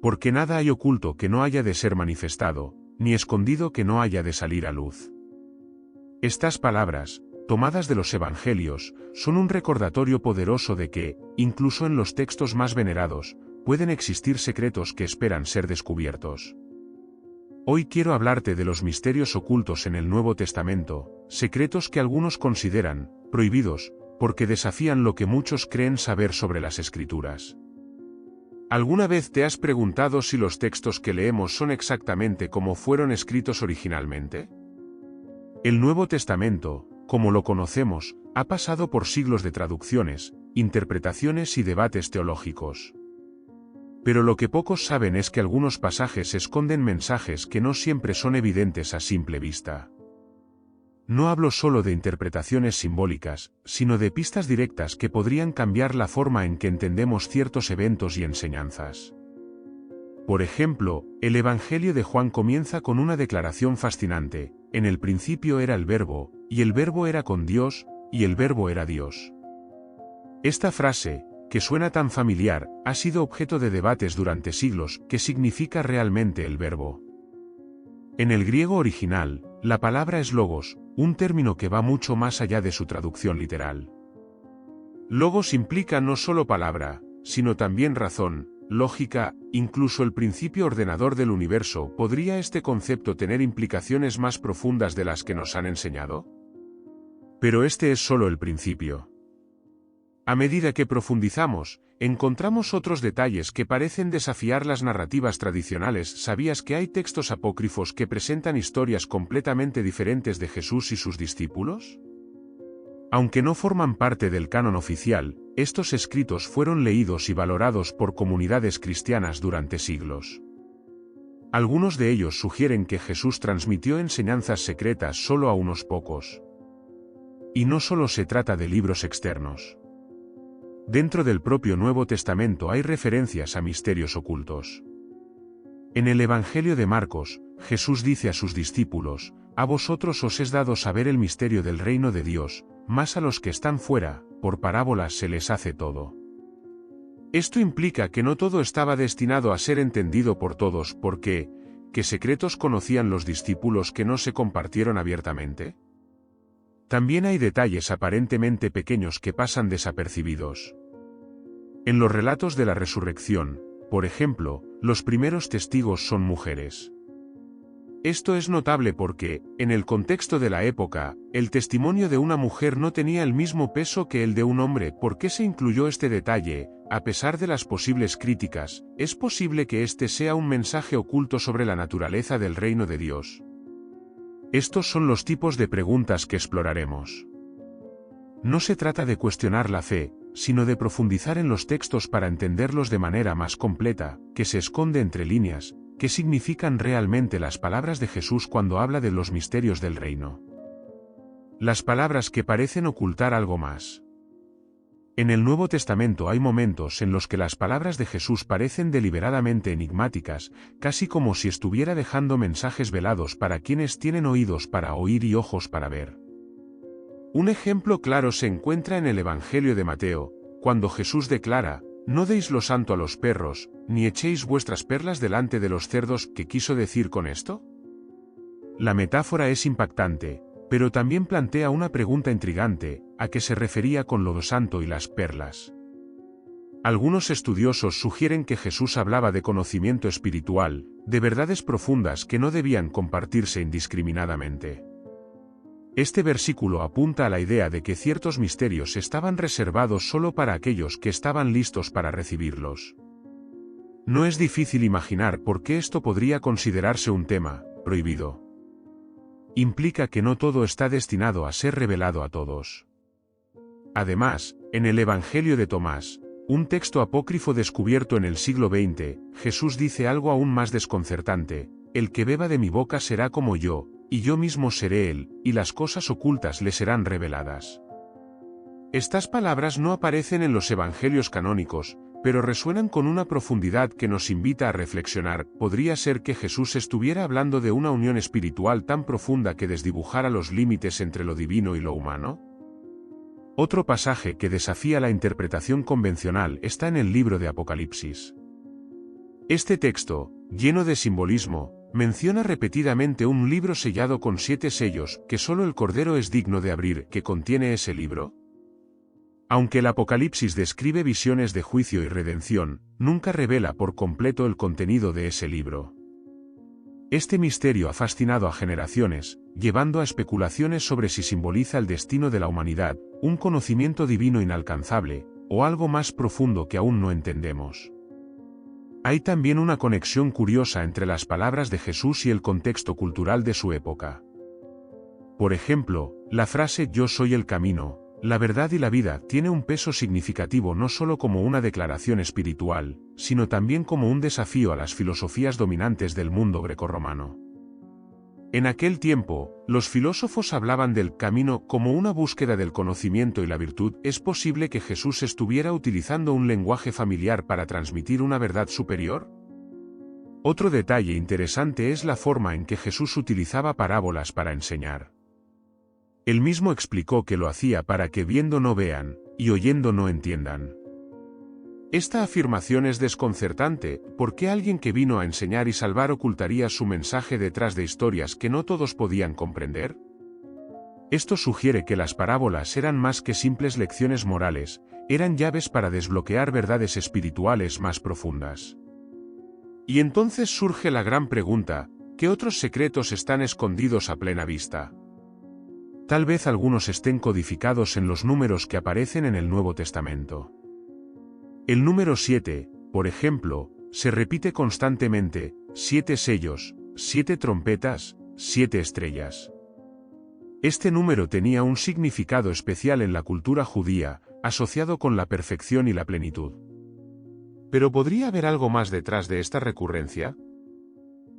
Porque nada hay oculto que no haya de ser manifestado, ni escondido que no haya de salir a luz. Estas palabras, tomadas de los Evangelios, son un recordatorio poderoso de que, incluso en los textos más venerados, pueden existir secretos que esperan ser descubiertos. Hoy quiero hablarte de los misterios ocultos en el Nuevo Testamento, secretos que algunos consideran prohibidos, porque desafían lo que muchos creen saber sobre las Escrituras. ¿Alguna vez te has preguntado si los textos que leemos son exactamente como fueron escritos originalmente? El Nuevo Testamento, como lo conocemos, ha pasado por siglos de traducciones, interpretaciones y debates teológicos. Pero lo que pocos saben es que algunos pasajes esconden mensajes que no siempre son evidentes a simple vista. No hablo solo de interpretaciones simbólicas, sino de pistas directas que podrían cambiar la forma en que entendemos ciertos eventos y enseñanzas. Por ejemplo, el Evangelio de Juan comienza con una declaración fascinante: en el principio era el Verbo, y el Verbo era con Dios, y el Verbo era Dios. Esta frase, que suena tan familiar, ha sido objeto de debates durante siglos. ¿Qué significa realmente el Verbo? En el griego original, la palabra es logos, un término que va mucho más allá de su traducción literal. Logos implica no solo palabra, sino también razón, lógica, incluso el principio ordenador del universo. ¿Podría este concepto tener implicaciones más profundas de las que nos han enseñado? Pero este es solo el principio. A medida que profundizamos, encontramos otros detalles que parecen desafiar las narrativas tradicionales. ¿Sabías que hay textos apócrifos que presentan historias completamente diferentes de Jesús y sus discípulos? Aunque no forman parte del canon oficial, estos escritos fueron leídos y valorados por comunidades cristianas durante siglos. Algunos de ellos sugieren que Jesús transmitió enseñanzas secretas solo a unos pocos. Y no solo se trata de libros externos. Dentro del propio Nuevo Testamento hay referencias a misterios ocultos. En el Evangelio de Marcos, Jesús dice a sus discípulos: «A vosotros os es dado saber el misterio del reino de Dios, mas a los que están fuera, por parábolas se les hace todo». Esto implica que no todo estaba destinado a ser entendido por todos. ¿Por qué? ¿Qué secretos conocían los discípulos que no se compartieron abiertamente? También hay detalles aparentemente pequeños que pasan desapercibidos. En los relatos de la resurrección, por ejemplo, los primeros testigos son mujeres. Esto es notable porque, en el contexto de la época, el testimonio de una mujer no tenía el mismo peso que el de un hombre. ¿Por qué se incluyó este detalle? A pesar de las posibles críticas, ¿es posible que este sea un mensaje oculto sobre la naturaleza del reino de Dios? Estos son los tipos de preguntas que exploraremos. No se trata de cuestionar la fe, sino de profundizar en los textos para entenderlos de manera más completa. ¿Qué se esconde entre líneas? ¿Qué significan realmente las palabras de Jesús cuando habla de los misterios del reino? Las palabras que parecen ocultar algo más. En el Nuevo Testamento hay momentos en los que las palabras de Jesús parecen deliberadamente enigmáticas, casi como si estuviera dejando mensajes velados para quienes tienen oídos para oír y ojos para ver. Un ejemplo claro se encuentra en el Evangelio de Mateo, cuando Jesús declara: «No deis lo santo a los perros, ni echéis vuestras perlas delante de los cerdos». ¿Qué quiso decir con esto? La metáfora es impactante, pero también plantea una pregunta intrigante: ¿a qué se refería con lo santo y las perlas? Algunos estudiosos sugieren que Jesús hablaba de conocimiento espiritual, de verdades profundas que no debían compartirse indiscriminadamente. Este versículo apunta a la idea de que ciertos misterios estaban reservados solo para aquellos que estaban listos para recibirlos. No es difícil imaginar por qué esto podría considerarse un tema prohibido. Implica que no todo está destinado a ser revelado a todos. Además, en el Evangelio de Tomás, un texto apócrifo descubierto en el siglo XX, Jesús dice algo aún más desconcertante: «El que beba de mi boca será como yo, y yo mismo seré él, y las cosas ocultas le serán reveladas». Estas palabras no aparecen en los evangelios canónicos, pero resuenan con una profundidad que nos invita a reflexionar. ¿Podría ser que Jesús estuviera hablando de una unión espiritual tan profunda que desdibujara los límites entre lo divino y lo humano? Otro pasaje que desafía la interpretación convencional está en el libro de Apocalipsis. Este texto, lleno de simbolismo, menciona repetidamente un libro sellado con 7 sellos que solo el Cordero es digno de abrir, que contiene ese libro. Aunque el Apocalipsis describe visiones de juicio y redención, nunca revela por completo el contenido de ese libro. Este misterio ha fascinado a generaciones, llevando a especulaciones sobre si simboliza el destino de la humanidad, un conocimiento divino inalcanzable, o algo más profundo que aún no entendemos. Hay también una conexión curiosa entre las palabras de Jesús y el contexto cultural de su época. Por ejemplo, la frase "Yo soy el camino, la verdad y la vida" tiene un peso significativo no solo como una declaración espiritual, sino también como un desafío a las filosofías dominantes del mundo grecorromano. En aquel tiempo, los filósofos hablaban del camino como una búsqueda del conocimiento y la virtud. ¿Es posible que Jesús estuviera utilizando un lenguaje familiar para transmitir una verdad superior? Otro detalle interesante es la forma en que Jesús utilizaba parábolas para enseñar. Él mismo explicó que lo hacía para que viendo no vean, y oyendo no entiendan. Esta afirmación es desconcertante, porque alguien que vino a enseñar y salvar ocultaría su mensaje detrás de historias que no todos podían comprender. Esto sugiere que las parábolas eran más que simples lecciones morales, eran llaves para desbloquear verdades espirituales más profundas. Y entonces surge la gran pregunta: ¿qué otros secretos están escondidos a plena vista? Tal vez algunos estén codificados en los números que aparecen en el Nuevo Testamento. El número 7, por ejemplo, se repite constantemente: 7 sellos, 7 trompetas, 7 estrellas. Este número tenía un significado especial en la cultura judía, asociado con la perfección y la plenitud. ¿Pero podría haber algo más detrás de esta recurrencia?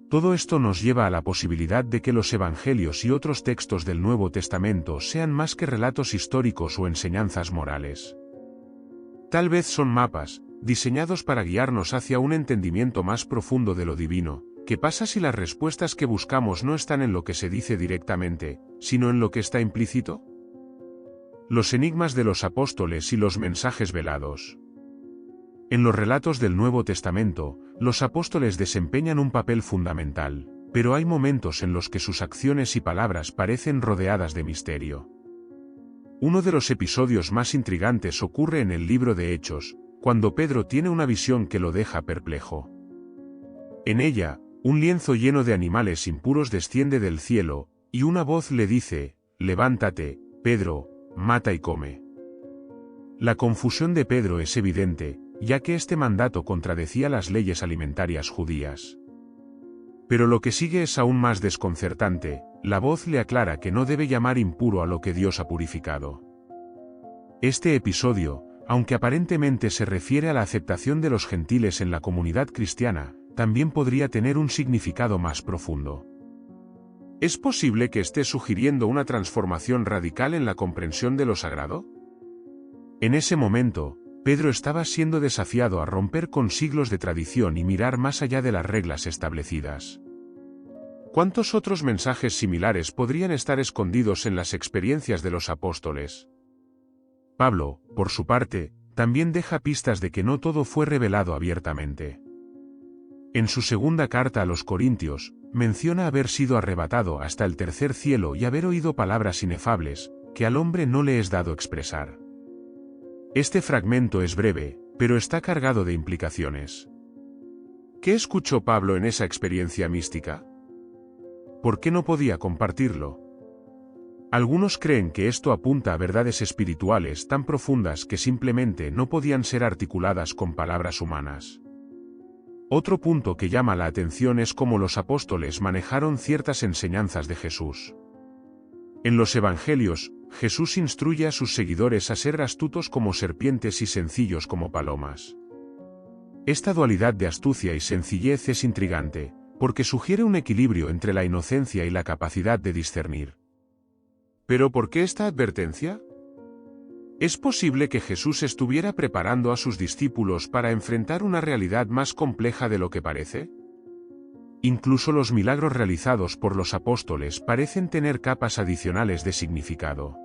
Todo esto nos lleva a la posibilidad de que los evangelios y otros textos del Nuevo Testamento sean más que relatos históricos o enseñanzas morales. Tal vez son mapas, diseñados para guiarnos hacia un entendimiento más profundo de lo divino. ¿Qué pasa si las respuestas que buscamos no están en lo que se dice directamente, sino en lo que está implícito? Los enigmas de los apóstoles y los mensajes velados. En los relatos del Nuevo Testamento, los apóstoles desempeñan un papel fundamental, pero hay momentos en los que sus acciones y palabras parecen rodeadas de misterio. Uno de los episodios más intrigantes ocurre en el libro de Hechos, cuando Pedro tiene una visión que lo deja perplejo. En ella, un lienzo lleno de animales impuros desciende del cielo, y una voz le dice: «Levántate, Pedro, mata y come». La confusión de Pedro es evidente, ya que este mandato contradecía las leyes alimentarias judías. Pero lo que sigue es aún más desconcertante: la voz le aclara que no debe llamar impuro a lo que Dios ha purificado. Este episodio, aunque aparentemente se refiere a la aceptación de los gentiles en la comunidad cristiana, también podría tener un significado más profundo. ¿Es posible que esté sugiriendo una transformación radical en la comprensión de lo sagrado? En ese momento, Pedro estaba siendo desafiado a romper con siglos de tradición y mirar más allá de las reglas establecidas. ¿Cuántos otros mensajes similares podrían estar escondidos en las experiencias de los apóstoles? Pablo, por su parte, también deja pistas de que no todo fue revelado abiertamente. En su segunda carta a los Corintios, menciona haber sido arrebatado hasta el tercer cielo y haber oído palabras inefables, que al hombre no le es dado expresar. Este fragmento es breve, pero está cargado de implicaciones. ¿Qué escuchó Pablo en esa experiencia mística? ¿Por qué no podía compartirlo? Algunos creen que esto apunta a verdades espirituales tan profundas que simplemente no podían ser articuladas con palabras humanas. Otro punto que llama la atención es cómo los apóstoles manejaron ciertas enseñanzas de Jesús. En los evangelios, Jesús instruye a sus seguidores a ser astutos como serpientes y sencillos como palomas. Esta dualidad de astucia y sencillez es intrigante, porque sugiere un equilibrio entre la inocencia y la capacidad de discernir. ¿Pero por qué esta advertencia? ¿Es posible que Jesús estuviera preparando a sus discípulos para enfrentar una realidad más compleja de lo que parece? Incluso los milagros realizados por los apóstoles parecen tener capas adicionales de significado.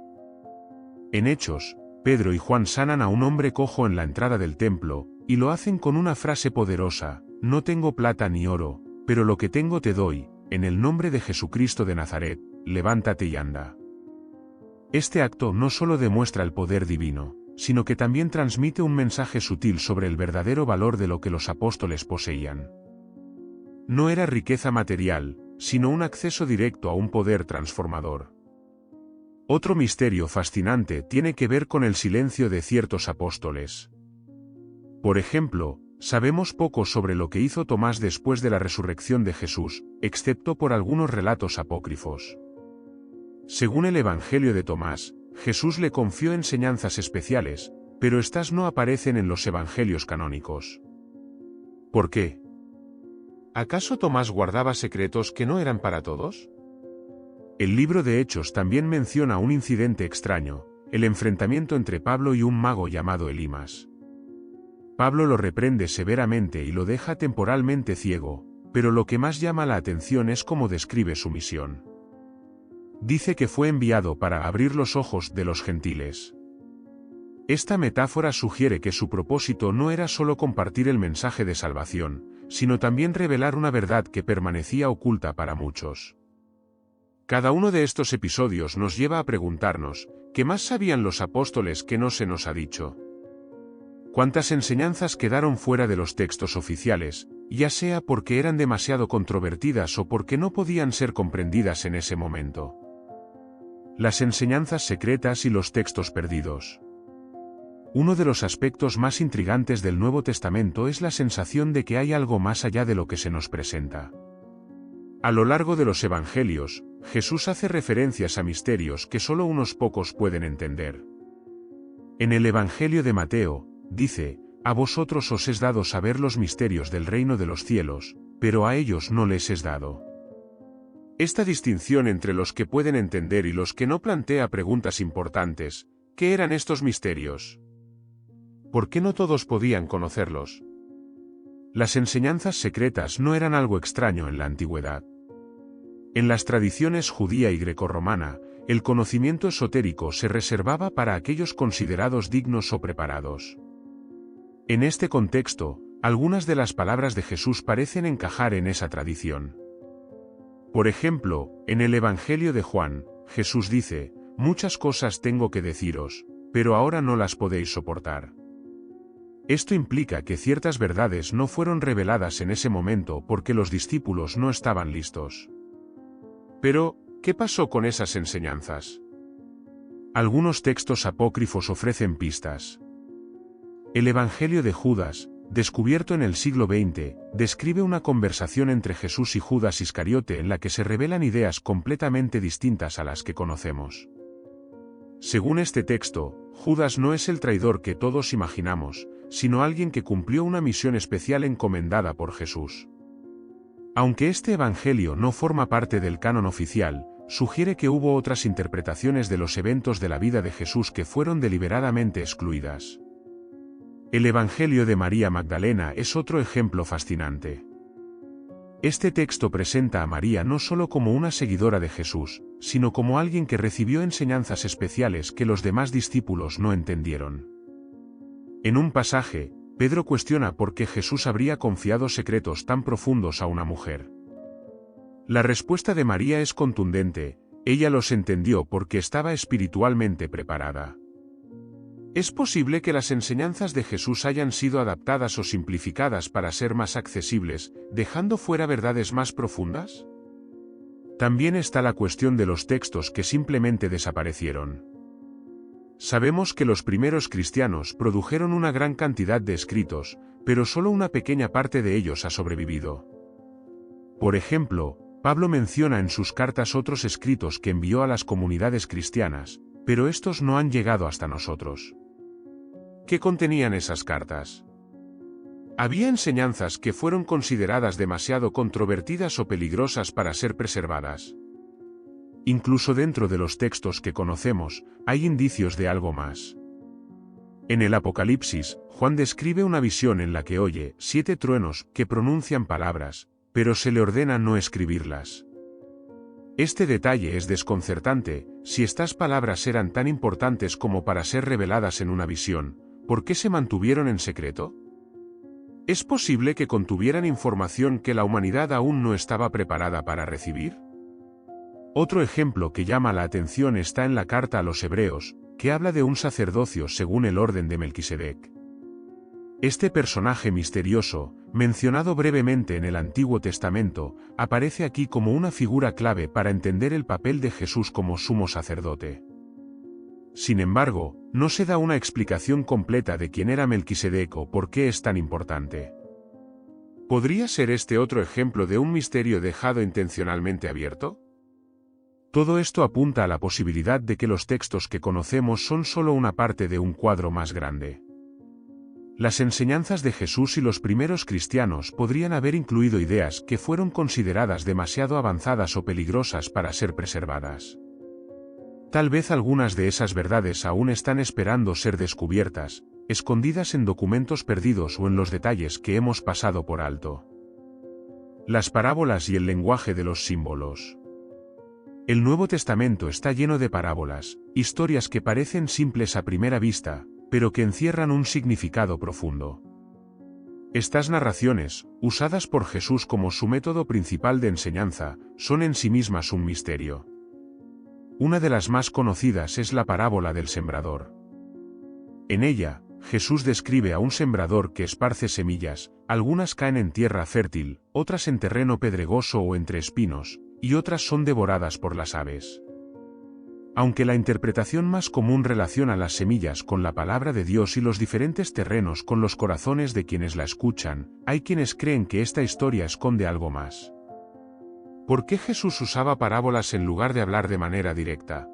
En Hechos, Pedro y Juan sanan a un hombre cojo en la entrada del templo, y lo hacen con una frase poderosa: no tengo plata ni oro, pero lo que tengo te doy, en el nombre de Jesucristo de Nazaret, levántate y anda. Este acto no solo demuestra el poder divino, sino que también transmite un mensaje sutil sobre el verdadero valor de lo que los apóstoles poseían. No era riqueza material, sino un acceso directo a un poder transformador. Otro misterio fascinante tiene que ver con el silencio de ciertos apóstoles. Por ejemplo, sabemos poco sobre lo que hizo Tomás después de la resurrección de Jesús, excepto por algunos relatos apócrifos. Según el Evangelio de Tomás, Jesús le confió enseñanzas especiales, pero estas no aparecen en los evangelios canónicos. ¿Por qué? ¿Acaso Tomás guardaba secretos que no eran para todos? El libro de Hechos también menciona un incidente extraño, el enfrentamiento entre Pablo y un mago llamado Elimas. Pablo lo reprende severamente y lo deja temporalmente ciego, pero lo que más llama la atención es cómo describe su misión. Dice que fue enviado para abrir los ojos de los gentiles. Esta metáfora sugiere que su propósito no era solo compartir el mensaje de salvación, sino también revelar una verdad que permanecía oculta para muchos. Cada uno de estos episodios nos lleva a preguntarnos, ¿qué más sabían los apóstoles que no se nos ha dicho? ¿Cuántas enseñanzas quedaron fuera de los textos oficiales, ya sea porque eran demasiado controvertidas o porque no podían ser comprendidas en ese momento? Las enseñanzas secretas y los textos perdidos. Uno de los aspectos más intrigantes del Nuevo Testamento es la sensación de que hay algo más allá de lo que se nos presenta. A lo largo de los Evangelios, Jesús hace referencias a misterios que solo unos pocos pueden entender. En el Evangelio de Mateo, dice: a vosotros os es dado saber los misterios del reino de los cielos, pero a ellos no les es dado. Esta distinción entre los que pueden entender y los que no plantea preguntas importantes: ¿qué eran estos misterios? ¿Por qué no todos podían conocerlos? Las enseñanzas secretas no eran algo extraño en la antigüedad. En las tradiciones judía y grecorromana, el conocimiento esotérico se reservaba para aquellos considerados dignos o preparados. En este contexto, algunas de las palabras de Jesús parecen encajar en esa tradición. Por ejemplo, en el Evangelio de Juan, Jesús dice: muchas cosas tengo que deciros, pero ahora no las podéis soportar. Esto implica que ciertas verdades no fueron reveladas en ese momento porque los discípulos no estaban listos. Pero, ¿qué pasó con esas enseñanzas? Algunos textos apócrifos ofrecen pistas. El Evangelio de Judas, descubierto en el siglo XX, describe una conversación entre Jesús y Judas Iscariote en la que se revelan ideas completamente distintas a las que conocemos. Según este texto, Judas no es el traidor que todos imaginamos, sino alguien que cumplió una misión especial encomendada por Jesús. Aunque este evangelio no forma parte del canon oficial, sugiere que hubo otras interpretaciones de los eventos de la vida de Jesús que fueron deliberadamente excluidas. El Evangelio de María Magdalena es otro ejemplo fascinante. Este texto presenta a María no solo como una seguidora de Jesús, sino como alguien que recibió enseñanzas especiales que los demás discípulos no entendieron. En un pasaje, Pedro cuestiona por qué Jesús habría confiado secretos tan profundos a una mujer. La respuesta de María es contundente: ella los entendió porque estaba espiritualmente preparada. ¿Es posible que las enseñanzas de Jesús hayan sido adaptadas o simplificadas para ser más accesibles, dejando fuera verdades más profundas? También está la cuestión de los textos que simplemente desaparecieron. Sabemos que los primeros cristianos produjeron una gran cantidad de escritos, pero solo una pequeña parte de ellos ha sobrevivido. Por ejemplo, Pablo menciona en sus cartas otros escritos que envió a las comunidades cristianas, pero estos no han llegado hasta nosotros. ¿Qué contenían esas cartas? Había enseñanzas que fueron consideradas demasiado controvertidas o peligrosas para ser preservadas. Incluso dentro de los textos que conocemos, hay indicios de algo más. En el Apocalipsis, Juan describe una visión en la que oye 7 truenos que pronuncian palabras, pero se le ordena no escribirlas. Este detalle es desconcertante: si estas palabras eran tan importantes como para ser reveladas en una visión, ¿por qué se mantuvieron en secreto? ¿Es posible que contuvieran información que la humanidad aún no estaba preparada para recibir? Otro ejemplo que llama la atención está en la carta a los Hebreos, que habla de un sacerdocio según el orden de Melquisedec. Este personaje misterioso, mencionado brevemente en el Antiguo Testamento, aparece aquí como una figura clave para entender el papel de Jesús como sumo sacerdote. Sin embargo, no se da una explicación completa de quién era Melquisedec o por qué es tan importante. ¿Podría ser este otro ejemplo de un misterio dejado intencionalmente abierto? Todo esto apunta a la posibilidad de que los textos que conocemos son solo una parte de un cuadro más grande. Las enseñanzas de Jesús y los primeros cristianos podrían haber incluido ideas que fueron consideradas demasiado avanzadas o peligrosas para ser preservadas. Tal vez algunas de esas verdades aún están esperando ser descubiertas, escondidas en documentos perdidos o en los detalles que hemos pasado por alto. Las parábolas y el lenguaje de los símbolos. El Nuevo Testamento está lleno de parábolas, historias que parecen simples a primera vista, pero que encierran un significado profundo. Estas narraciones, usadas por Jesús como su método principal de enseñanza, son en sí mismas un misterio. Una de las más conocidas es la parábola del sembrador. En ella, Jesús describe a un sembrador que esparce semillas, algunas caen en tierra fértil, otras en terreno pedregoso o entre espinos, y otras son devoradas por las aves. Aunque la interpretación más común relaciona las semillas con la palabra de Dios y los diferentes terrenos con los corazones de quienes la escuchan, hay quienes creen que esta historia esconde algo más. ¿Por qué Jesús usaba parábolas en lugar de hablar de manera directa?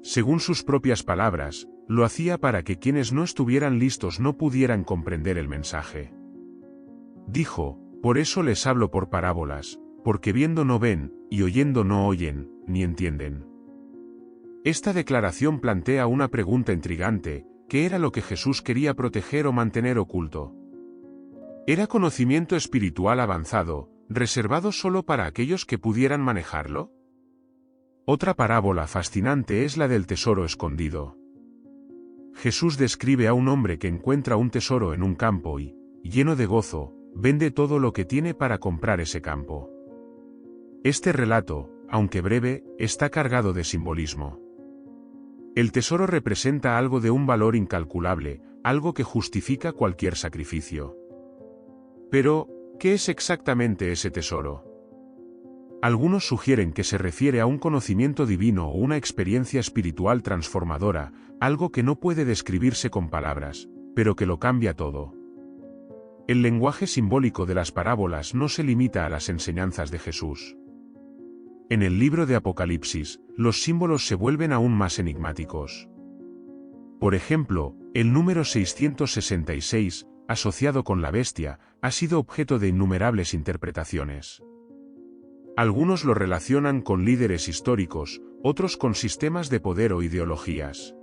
Según sus propias palabras, lo hacía para que quienes no estuvieran listos no pudieran comprender el mensaje. Dijo, por eso les hablo por parábolas, porque viendo no ven, y oyendo no oyen, ni entienden. Esta declaración plantea una pregunta intrigante: ¿qué era lo que Jesús quería proteger o mantener oculto? ¿Era conocimiento espiritual avanzado, reservado solo para aquellos que pudieran manejarlo? Otra parábola fascinante es la del tesoro escondido. Jesús describe a un hombre que encuentra un tesoro en un campo y, lleno de gozo, vende todo lo que tiene para comprar ese campo. Este relato, aunque breve, está cargado de simbolismo. El tesoro representa algo de un valor incalculable, algo que justifica cualquier sacrificio. Pero, ¿qué es exactamente ese tesoro? Algunos sugieren que se refiere a un conocimiento divino o una experiencia espiritual transformadora, algo que no puede describirse con palabras, pero que lo cambia todo. El lenguaje simbólico de las parábolas no se limita a las enseñanzas de Jesús. En el libro de Apocalipsis, los símbolos se vuelven aún más enigmáticos. Por ejemplo, el número 666, asociado con la bestia, ha sido objeto de innumerables interpretaciones. Algunos lo relacionan con líderes históricos, otros con sistemas de poder o ideologías.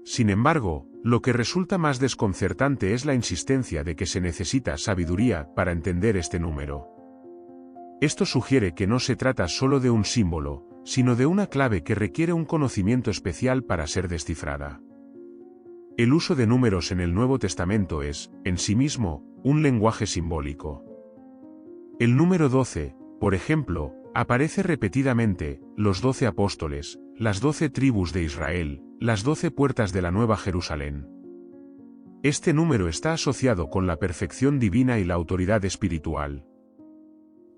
Sin embargo, lo que resulta más desconcertante es la insistencia de que se necesita sabiduría para entender este número. Esto sugiere que no se trata solo de un símbolo, sino de una clave que requiere un conocimiento especial para ser descifrada. El uso de números en el Nuevo Testamento es, en sí mismo, un lenguaje simbólico. El número 12, por ejemplo, aparece repetidamente: los 12 apóstoles, las 12 tribus de Israel, las 12 puertas de la Nueva Jerusalén. Este número está asociado con la perfección divina y la autoridad espiritual.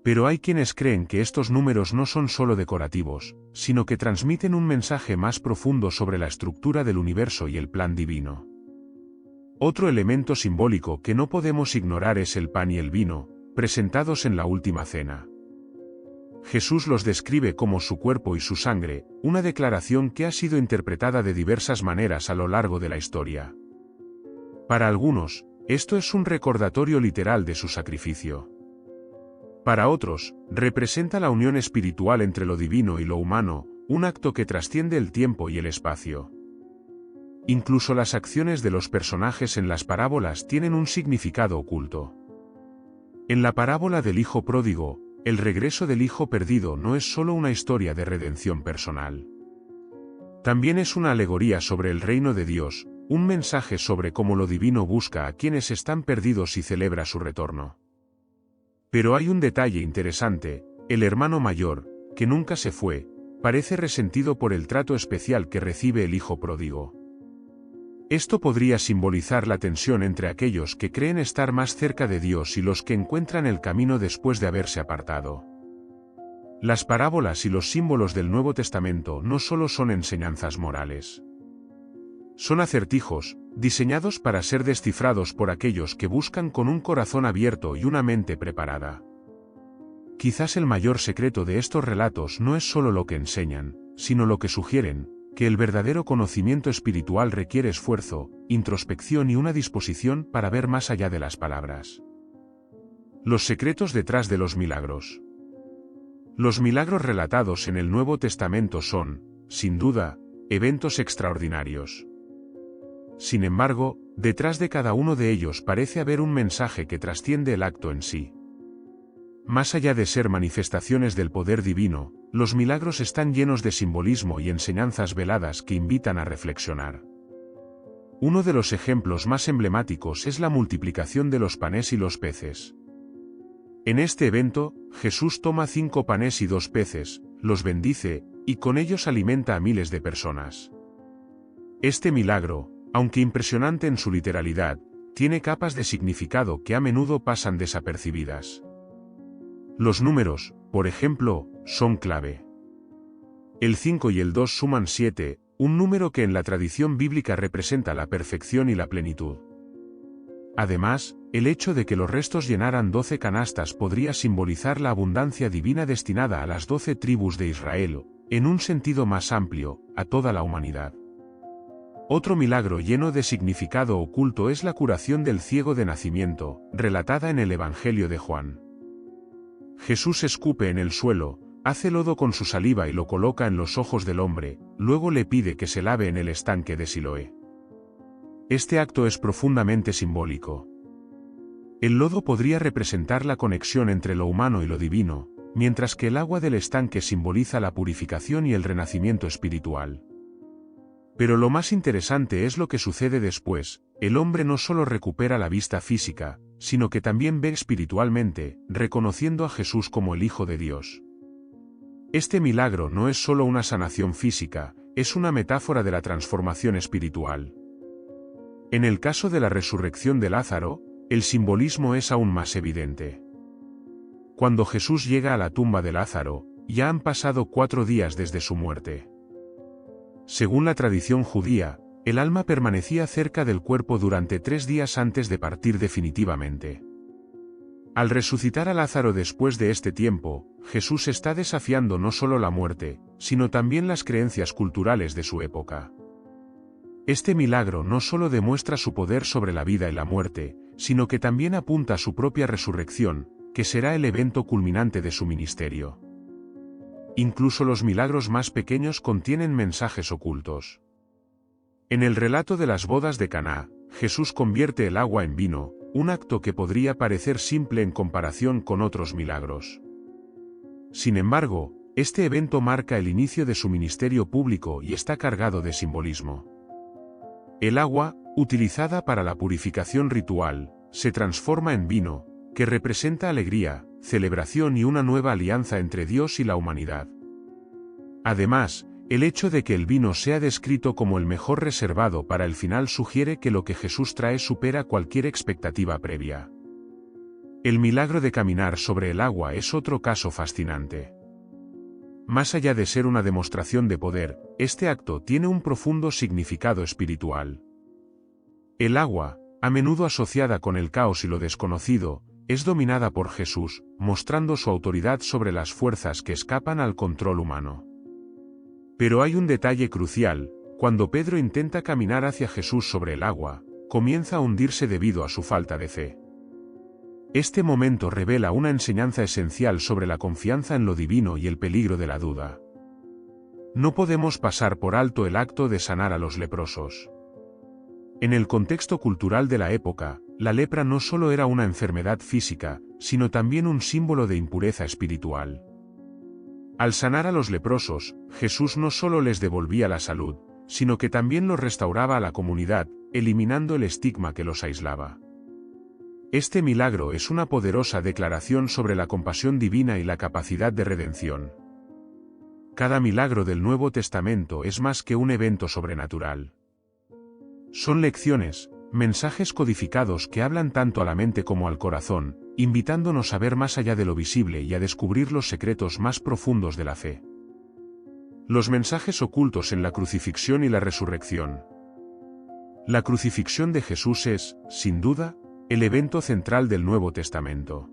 Pero hay quienes creen que estos números no son solo decorativos, sino que transmiten un mensaje más profundo sobre la estructura del universo y el plan divino. Otro elemento simbólico que no podemos ignorar es el pan y el vino, presentados en la última cena. Jesús los describe como su cuerpo y su sangre, una declaración que ha sido interpretada de diversas maneras a lo largo de la historia. Para algunos, esto es un recordatorio literal de su sacrificio. Para otros, representa la unión espiritual entre lo divino y lo humano, un acto que trasciende el tiempo y el espacio. Incluso las acciones de los personajes en las parábolas tienen un significado oculto. En la parábola del hijo pródigo, el regreso del hijo perdido no es solo una historia de redención personal. También es una alegoría sobre el reino de Dios, un mensaje sobre cómo lo divino busca a quienes están perdidos y celebra su retorno. Pero hay un detalle interesante: el hermano mayor, que nunca se fue, parece resentido por el trato especial que recibe el hijo pródigo. Esto podría simbolizar la tensión entre aquellos que creen estar más cerca de Dios y los que encuentran el camino después de haberse apartado. Las parábolas y los símbolos del Nuevo Testamento no solo son enseñanzas morales. Son acertijos, diseñados para ser descifrados por aquellos que buscan con un corazón abierto y una mente preparada. Quizás el mayor secreto de estos relatos no es solo lo que enseñan, sino lo que sugieren: que el verdadero conocimiento espiritual requiere esfuerzo, introspección y una disposición para ver más allá de las palabras. Los secretos detrás de los milagros. Los milagros relatados en el Nuevo Testamento son, sin duda, eventos extraordinarios. Sin embargo, detrás de cada uno de ellos parece haber un mensaje que trasciende el acto en sí. Más allá de ser manifestaciones del poder divino, los milagros están llenos de simbolismo y enseñanzas veladas que invitan a reflexionar. Uno de los ejemplos más emblemáticos es la multiplicación de los panes y los peces. En este evento, Jesús toma 5 panes y 2 peces, los bendice, y con ellos alimenta a miles de personas. Este milagro, aunque impresionante en su literalidad, tiene capas de significado que a menudo pasan desapercibidas. Los números, por ejemplo, son clave. El 5 y el 2 suman 7, un número que en la tradición bíblica representa la perfección y la plenitud. Además, el hecho de que los restos llenaran 12 canastas podría simbolizar la abundancia divina destinada a las 12 tribus de Israel, en un sentido más amplio, a toda la humanidad. Otro milagro lleno de significado oculto es la curación del ciego de nacimiento, relatada en el Evangelio de Juan. Jesús escupe en el suelo, hace lodo con su saliva y lo coloca en los ojos del hombre, luego le pide que se lave en el estanque de Siloé. Este acto es profundamente simbólico. El lodo podría representar la conexión entre lo humano y lo divino, mientras que el agua del estanque simboliza la purificación y el renacimiento espiritual. Pero lo más interesante es lo que sucede después: el hombre no solo recupera la vista física, sino que también ve espiritualmente, reconociendo a Jesús como el Hijo de Dios. Este milagro no es solo una sanación física, es una metáfora de la transformación espiritual. En el caso de la resurrección de Lázaro, el simbolismo es aún más evidente. Cuando Jesús llega a la tumba de Lázaro, ya han pasado 4 días desde su muerte. Según la tradición judía, el alma permanecía cerca del cuerpo durante 3 días antes de partir definitivamente. Al resucitar a Lázaro después de este tiempo, Jesús está desafiando no solo la muerte, sino también las creencias culturales de su época. Este milagro no solo demuestra su poder sobre la vida y la muerte, sino que también apunta a su propia resurrección, que será el evento culminante de su ministerio. Incluso los milagros más pequeños contienen mensajes ocultos. En el relato de las bodas de Caná, Jesús convierte el agua en vino, un acto que podría parecer simple en comparación con otros milagros. Sin embargo, este evento marca el inicio de su ministerio público y está cargado de simbolismo. El agua, utilizada para la purificación ritual, se transforma en vino, que representa alegría, celebración y una nueva alianza entre Dios y la humanidad. Además, el hecho de que el vino sea descrito como el mejor reservado para el final sugiere que lo que Jesús trae supera cualquier expectativa previa. El milagro de caminar sobre el agua es otro caso fascinante. Más allá de ser una demostración de poder, este acto tiene un profundo significado espiritual. El agua, a menudo asociada con el caos y lo desconocido, es dominada por Jesús, mostrando su autoridad sobre las fuerzas que escapan al control humano. Pero hay un detalle crucial: cuando Pedro intenta caminar hacia Jesús sobre el agua, comienza a hundirse debido a su falta de fe. Este momento revela una enseñanza esencial sobre la confianza en lo divino y el peligro de la duda. No podemos pasar por alto el acto de sanar a los leprosos. En el contexto cultural de la época, la lepra no solo era una enfermedad física, sino también un símbolo de impureza espiritual. Al sanar a los leprosos, Jesús no solo les devolvía la salud, sino que también los restauraba a la comunidad, eliminando el estigma que los aislaba. Este milagro es una poderosa declaración sobre la compasión divina y la capacidad de redención. Cada milagro del Nuevo Testamento es más que un evento sobrenatural. Son lecciones, mensajes codificados que hablan tanto a la mente como al corazón, invitándonos a ver más allá de lo visible y a descubrir los secretos más profundos de la fe. Los mensajes ocultos en la crucifixión y la resurrección. La crucifixión de Jesús es, sin duda, el evento central del Nuevo Testamento.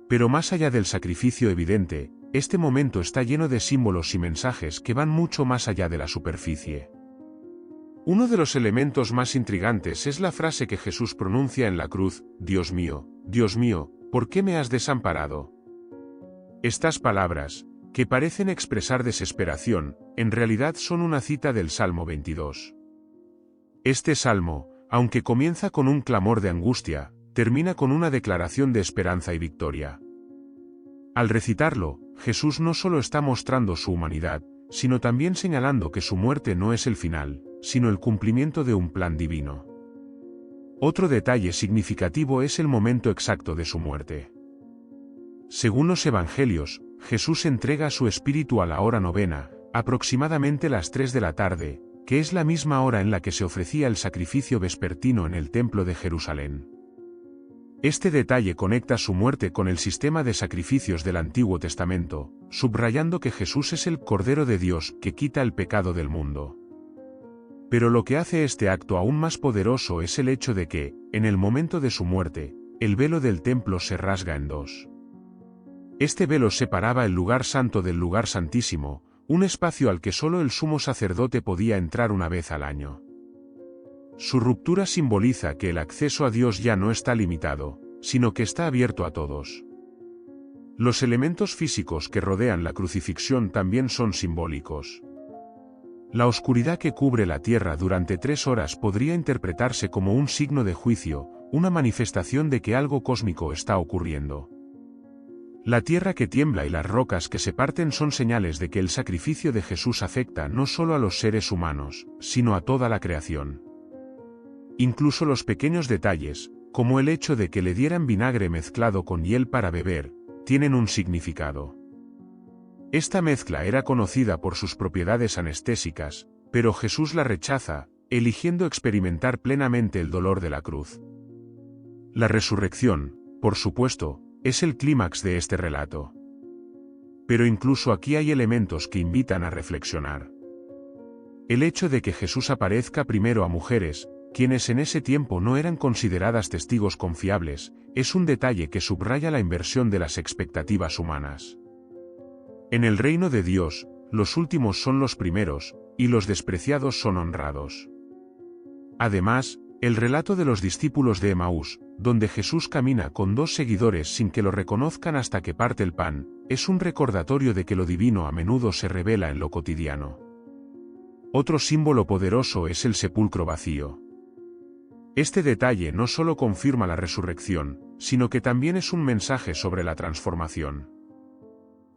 Pero más allá del sacrificio evidente, este momento está lleno de símbolos y mensajes que van mucho más allá de la superficie. Uno de los elementos más intrigantes es la frase que Jesús pronuncia en la cruz: Dios mío, ¿por qué me has desamparado? Estas palabras, que parecen expresar desesperación, en realidad son una cita del Salmo 22. Este salmo, aunque comienza con un clamor de angustia, termina con una declaración de esperanza y victoria. Al recitarlo, Jesús no solo está mostrando su humanidad, sino también señalando que su muerte no es el final, sino el cumplimiento de un plan divino. Otro detalle significativo es el momento exacto de su muerte. Según los Evangelios, Jesús entrega su espíritu a la hora novena, aproximadamente las 3 de la tarde, que es la misma hora en la que se ofrecía el sacrificio vespertino en el Templo de Jerusalén. Este detalle conecta su muerte con el sistema de sacrificios del Antiguo Testamento, subrayando que Jesús es el Cordero de Dios que quita el pecado del mundo. Pero lo que hace este acto aún más poderoso es el hecho de que, en el momento de su muerte, el velo del templo se rasga en dos. Este velo separaba el lugar santo del lugar santísimo, un espacio al que solo el sumo sacerdote podía entrar una vez al año. Su ruptura simboliza que el acceso a Dios ya no está limitado, sino que está abierto a todos. Los elementos físicos que rodean la crucifixión también son simbólicos. La oscuridad que cubre la tierra durante 3 horas podría interpretarse como un signo de juicio, una manifestación de que algo cósmico está ocurriendo. La tierra que tiembla y las rocas que se parten son señales de que el sacrificio de Jesús afecta no solo a los seres humanos, sino a toda la creación. Incluso los pequeños detalles, como el hecho de que le dieran vinagre mezclado con hiel para beber, tienen un significado. Esta mezcla era conocida por sus propiedades anestésicas, pero Jesús la rechaza, eligiendo experimentar plenamente el dolor de la cruz. La resurrección, por supuesto, es el clímax de este relato. Pero incluso aquí hay elementos que invitan a reflexionar. El hecho de que Jesús aparezca primero a mujeres, quienes en ese tiempo no eran consideradas testigos confiables, es un detalle que subraya la inversión de las expectativas humanas. En el reino de Dios, los últimos son los primeros, y los despreciados son honrados. Además, el relato de los discípulos de Emaús, donde Jesús camina con 2 seguidores sin que lo reconozcan hasta que parte el pan, es un recordatorio de que lo divino a menudo se revela en lo cotidiano. Otro símbolo poderoso es el sepulcro vacío. Este detalle no solo confirma la resurrección, sino que también es un mensaje sobre la transformación.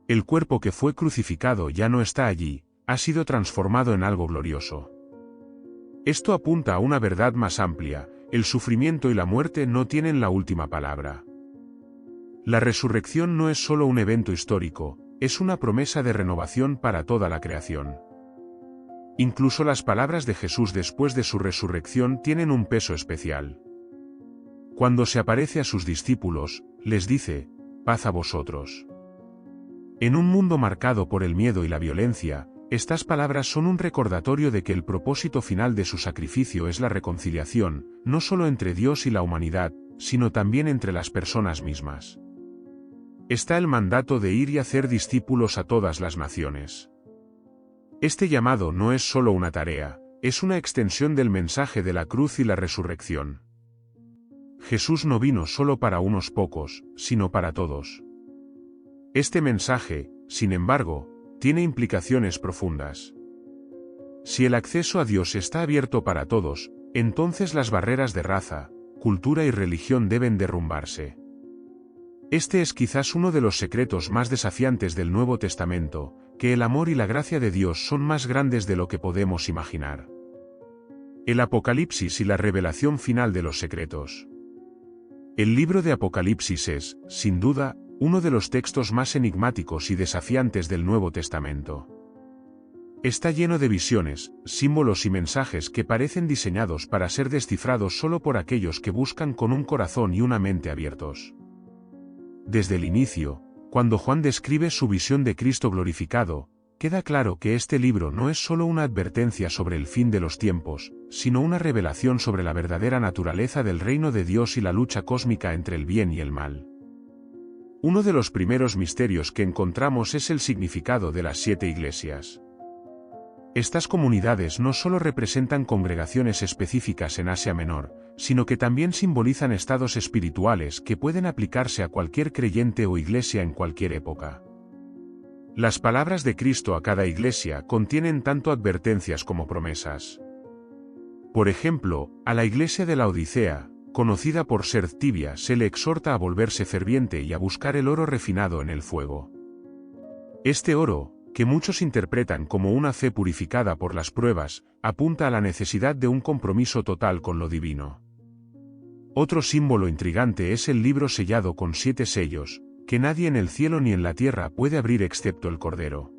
El cuerpo que fue crucificado ya no está allí, ha sido transformado en algo glorioso. Esto apunta a una verdad más amplia: el sufrimiento y la muerte no tienen la última palabra. La resurrección no es solo un evento histórico, es una promesa de renovación para toda la creación. Incluso las palabras de Jesús después de su resurrección tienen un peso especial. Cuando se aparece a sus discípulos, les dice: paz a vosotros. En un mundo marcado por el miedo y la violencia, estas palabras son un recordatorio de que el propósito final de su sacrificio es la reconciliación, no solo entre Dios y la humanidad, sino también entre las personas mismas. Está el mandato de ir y hacer discípulos a todas las naciones. Este llamado no es solo una tarea, es una extensión del mensaje de la cruz y la resurrección. Jesús no vino solo para unos pocos, sino para todos. Este mensaje, sin embargo, tiene implicaciones profundas. Si el acceso a Dios está abierto para todos, entonces las barreras de raza, cultura y religión deben derrumbarse. Este es quizás uno de los secretos más desafiantes del Nuevo Testamento, que el amor y la gracia de Dios son más grandes de lo que podemos imaginar. El Apocalipsis y la revelación final de los secretos. El libro de Apocalipsis es, sin duda, uno de los textos más enigmáticos y desafiantes del Nuevo Testamento. Está lleno de visiones, símbolos y mensajes que parecen diseñados para ser descifrados solo por aquellos que buscan con un corazón y una mente abiertos. Desde el inicio, cuando Juan describe su visión de Cristo glorificado, queda claro que este libro no es solo una advertencia sobre el fin de los tiempos, sino una revelación sobre la verdadera naturaleza del reino de Dios y la lucha cósmica entre el bien y el mal. Uno de los primeros misterios que encontramos es el significado de las 7 iglesias. Estas comunidades no solo representan congregaciones específicas en Asia Menor, sino que también simbolizan estados espirituales que pueden aplicarse a cualquier creyente o iglesia en cualquier época. Las palabras de Cristo a cada iglesia contienen tanto advertencias como promesas. Por ejemplo, a la iglesia de la Odisea, conocida por ser tibia, se le exhorta a volverse ferviente y a buscar el oro refinado en el fuego. Este oro, que muchos interpretan como una fe purificada por las pruebas, apunta a la necesidad de un compromiso total con lo divino. Otro símbolo intrigante es el libro sellado con 7 sellos, que nadie en el cielo ni en la tierra puede abrir excepto el Cordero.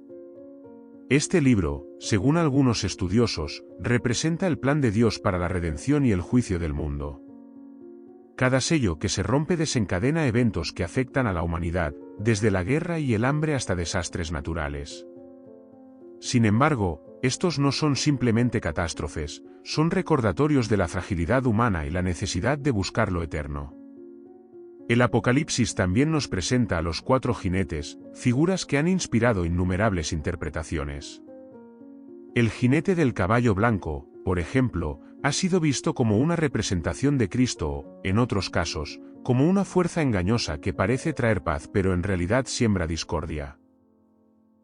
Este libro, según algunos estudiosos, representa el plan de Dios para la redención y el juicio del mundo. Cada sello que se rompe desencadena eventos que afectan a la humanidad, desde la guerra y el hambre hasta desastres naturales. Sin embargo, estos no son simplemente catástrofes, son recordatorios de la fragilidad humana y la necesidad de buscar lo eterno. El Apocalipsis también nos presenta a los 4 jinetes, figuras que han inspirado innumerables interpretaciones. El jinete del caballo blanco, por ejemplo, ha sido visto como una representación de Cristo o, en otros casos, como una fuerza engañosa que parece traer paz pero en realidad siembra discordia.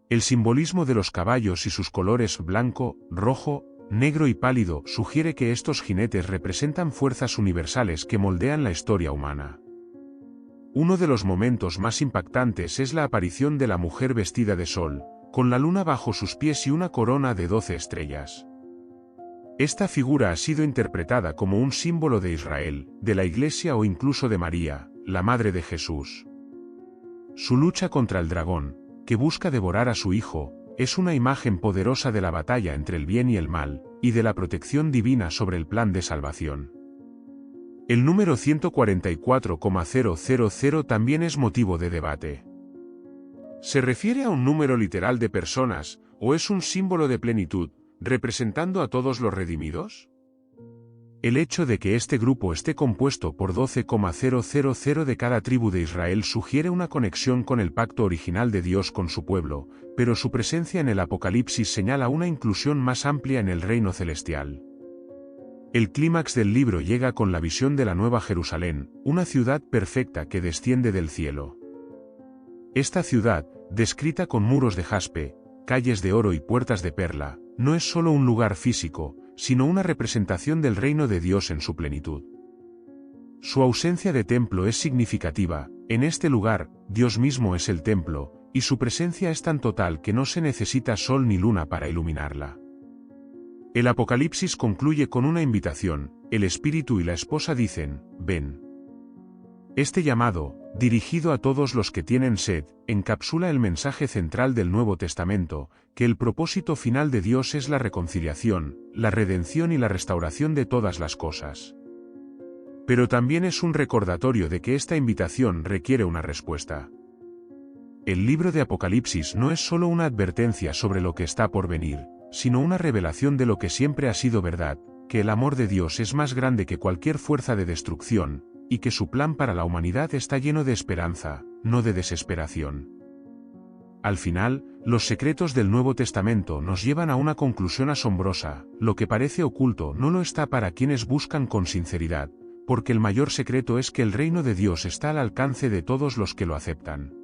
El simbolismo de los caballos y sus colores blanco, rojo, negro y pálido sugiere que estos jinetes representan fuerzas universales que moldean la historia humana. Uno de los momentos más impactantes es la aparición de la mujer vestida de sol, con la luna bajo sus pies y una corona de 12 estrellas. Esta figura ha sido interpretada como un símbolo de Israel, de la Iglesia o incluso de María, la Madre de Jesús. Su lucha contra el dragón, que busca devorar a su hijo, es una imagen poderosa de la batalla entre el bien y el mal, y de la protección divina sobre el plan de salvación. El número 144,000 también es motivo de debate. ¿Se refiere a un número literal de personas, o es un símbolo de plenitud, representando a todos los redimidos? El hecho de que este grupo esté compuesto por 12,000 de cada tribu de Israel sugiere una conexión con el pacto original de Dios con su pueblo, pero su presencia en el Apocalipsis señala una inclusión más amplia en el reino celestial. El clímax del libro llega con la visión de la Nueva Jerusalén, una ciudad perfecta que desciende del cielo. Esta ciudad, descrita con muros de jaspe, calles de oro y puertas de perla, no es solo un lugar físico, sino una representación del reino de Dios en su plenitud. Su ausencia de templo es significativa, en este lugar, Dios mismo es el templo, y su presencia es tan total que no se necesita sol ni luna para iluminarla. El Apocalipsis concluye con una invitación, el Espíritu y la esposa dicen, ven. Este llamado, dirigido a todos los que tienen sed, encapsula el mensaje central del Nuevo Testamento, que el propósito final de Dios es la reconciliación, la redención y la restauración de todas las cosas. Pero también es un recordatorio de que esta invitación requiere una respuesta. El libro de Apocalipsis no es solo una advertencia sobre lo que está por venir, sino una revelación de lo que siempre ha sido verdad, que el amor de Dios es más grande que cualquier fuerza de destrucción, y que su plan para la humanidad está lleno de esperanza, no de desesperación. Al final, los secretos del Nuevo Testamento nos llevan a una conclusión asombrosa: lo que parece oculto no lo está para quienes buscan con sinceridad, porque el mayor secreto es que el reino de Dios está al alcance de todos los que lo aceptan.